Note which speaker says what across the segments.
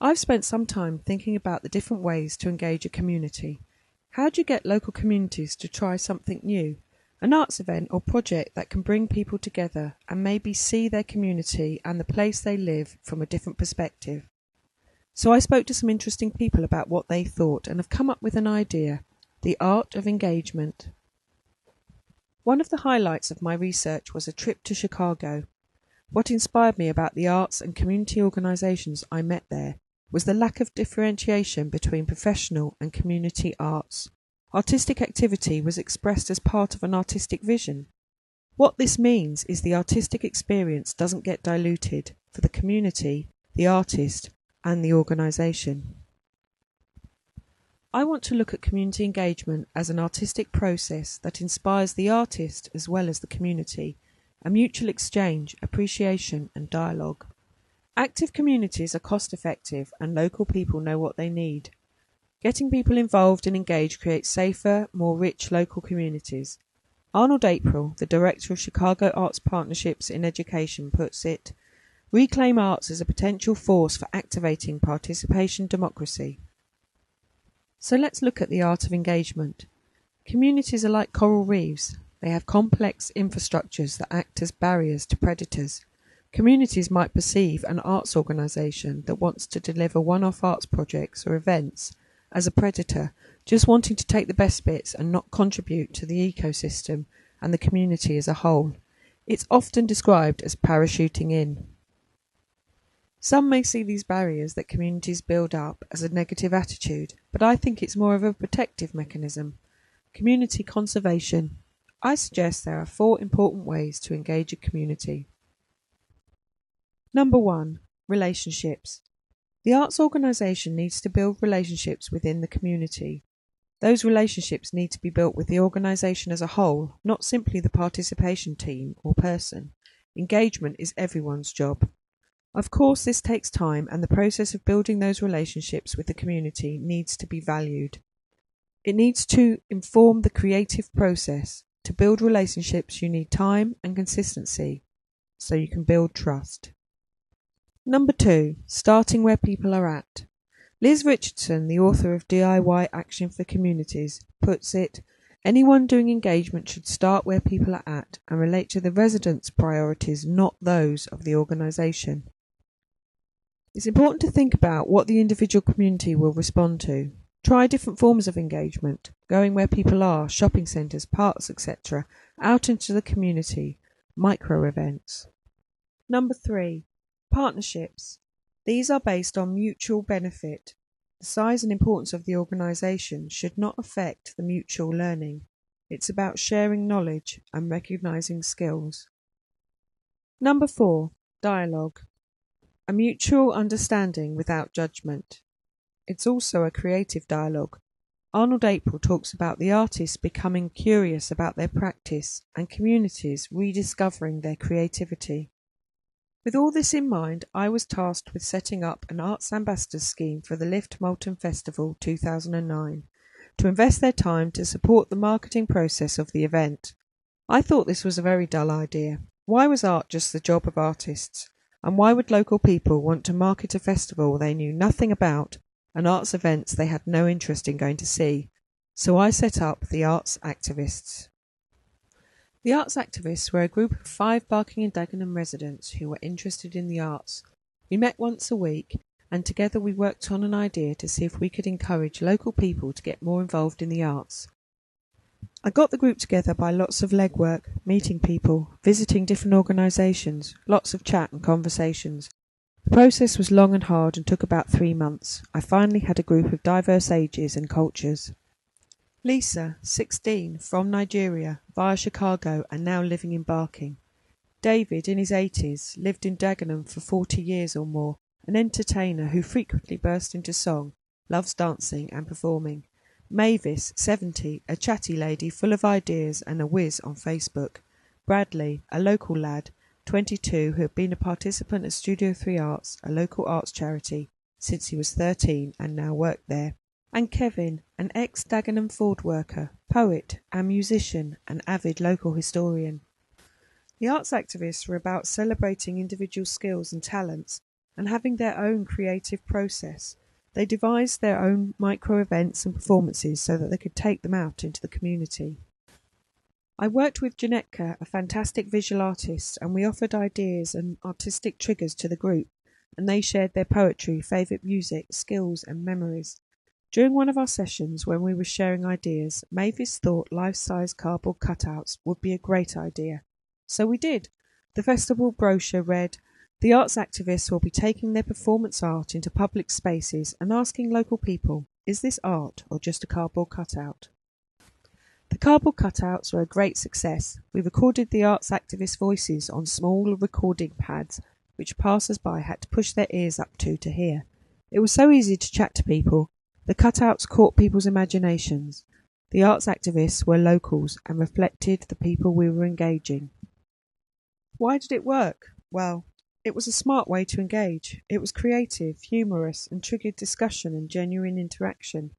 Speaker 1: I've spent some time thinking about the different ways to engage a community. How do you get local communities to try something new? An arts event or project that can bring people together and maybe see their community and the place they live from a different perspective. So I spoke to some interesting people about what they thought and have come up with an idea: the art of engagement. One of the highlights of my research was a trip to Chicago. What inspired me about the arts and community organisations I met there was the lack of differentiation between professional and community arts. Artistic activity was expressed as part of an artistic vision. What this means is the artistic experience doesn't get diluted for the community, the artist, and the organisation. I want to look at community engagement as an artistic process that inspires the artist as well as the community, a mutual exchange, appreciation and dialogue. Active communities are cost-effective and local people know what they need. Getting people involved and engaged creates safer, more rich local communities. Arnold April, the director of Chicago Arts Partnerships in Education, puts it, "Reclaim arts as a potential force for activating participation democracy." So let's look at the art of engagement. Communities are like coral reefs. They have complex infrastructures that act as barriers to predators. Communities might perceive an arts organisation that wants to deliver one-off arts projects or events as a predator, just wanting to take the best bits and not contribute to the ecosystem and the community as a whole. It's often described as parachuting in. Some may see these barriers that communities build up as a negative attitude, but I think it's more of a protective mechanism. Community conservation. I suggest there are 4 important ways to engage a community. Number 1. Relationships. The arts organisation needs to build relationships within the community. Those relationships need to be built with the organisation as a whole, not simply the participation team or person. Engagement is everyone's job. Of course, this takes time, and the process of building those relationships with the community needs to be valued. It needs to inform the creative process. To build relationships, you need time and consistency, so you can build trust. Number 2. Starting where people are at. Liz Richardson, the author of DIY Action for Communities, puts it, "Anyone doing engagement should start where people are at and relate to the residents' priorities, not those of the organisation." It's important to think about what the individual community will respond to. Try different forms of engagement, going where people are, shopping centres, parks, etc., out into the community, micro events. Number 3. Partnerships. These are based on mutual benefit. The size and importance of the organisation should not affect the mutual learning. It's about sharing knowledge and recognising skills. Number 4. Dialogue. A mutual understanding without judgment. It's also a creative dialogue. Arnold April talks about the artists becoming curious about their practice and communities rediscovering their creativity. With all this in mind, I was tasked with setting up an Arts Ambassadors scheme for the Lift Moulton Festival 2009 to invest their time to support the marketing process of the event. I thought this was a very dull idea. Why was art just the job of artists? And why would local people want to market a festival they knew nothing about and arts events they had no interest in going to see? So I set up the Arts Activists. The Arts Activists were a group of 5 Barking and Dagenham residents who were interested in the arts. We met once a week, and together we worked on an idea to see if we could encourage local people to get more involved in the arts. I got the group together by lots of legwork, meeting people, visiting different organisations, lots of chat and conversations. The process was long and hard and took about 3 months. I finally had a group of diverse ages and cultures. Lisa, 16, from Nigeria, via Chicago and now living in Barking. David, in his 80s, lived in Dagenham for 40 years or more, an entertainer who frequently burst into song, loves dancing and performing. Mavis, 70, a chatty lady full of ideas and a whiz on Facebook. Bradley, a local lad, 22, who had been a participant at Studio 3 Arts, a local arts charity, since he was 13 and now worked there. And Kevin, an ex-Dagenham Ford worker, poet and musician, and avid local historian. The arts activists were about celebrating individual skills and talents, and having their own creative process. They devised their own micro events and performances so that they could take them out into the community. I worked with Janetka, a fantastic visual artist, and we offered ideas and artistic triggers to the group, and they shared their poetry, favourite music, skills and memories. During one of our sessions, when we were sharing ideas, Mavis thought life-size cardboard cutouts would be a great idea. So we did. The festival brochure read, "The arts activists will be taking their performance art into public spaces and asking local people, is this art or just a cardboard cutout?" The cardboard cutouts were a great success. We recorded the arts activists' voices on small recording pads, which passers-by had to push their ears up to hear. It was so easy to chat to people. The cutouts caught people's imaginations. The arts activists were locals and reflected the people we were engaging. Why did it work? Well, it was a smart way to engage. It was creative, humorous, and triggered discussion and genuine interaction.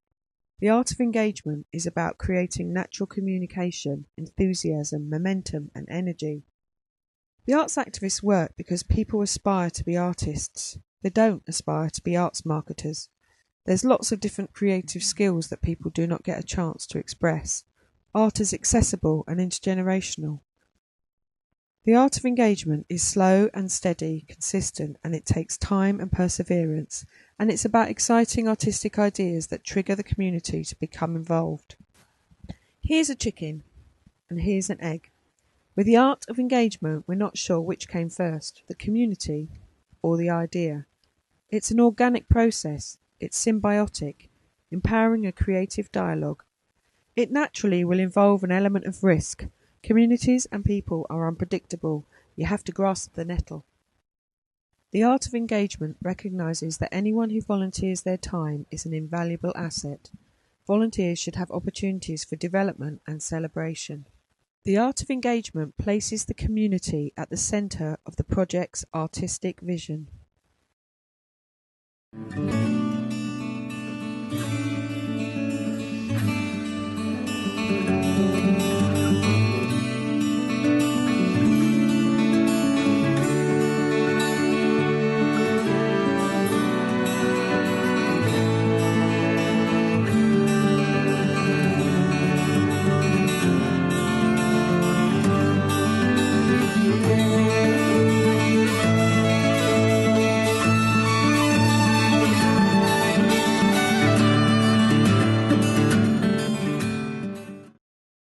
Speaker 1: The art of engagement is about creating natural communication, enthusiasm, momentum, and energy. The arts activists work because people aspire to be artists. They don't aspire to be arts marketers. There's lots of different creative skills that people do not get a chance to express. Art is accessible and intergenerational. The art of engagement is slow and steady, consistent, and it takes time and perseverance, and it's about exciting artistic ideas that trigger the community to become involved. Here's a chicken, and here's an egg. With the art of engagement, we're not sure which came first, the community or the idea. It's an organic process. It's symbiotic, empowering a creative dialogue. It naturally will involve an element of risk. Communities and people are unpredictable. You have to grasp the nettle. The art of engagement recognises that anyone who volunteers their time is an invaluable asset. Volunteers should have opportunities for development and celebration. The art of engagement places the community at the centre of the project's artistic vision.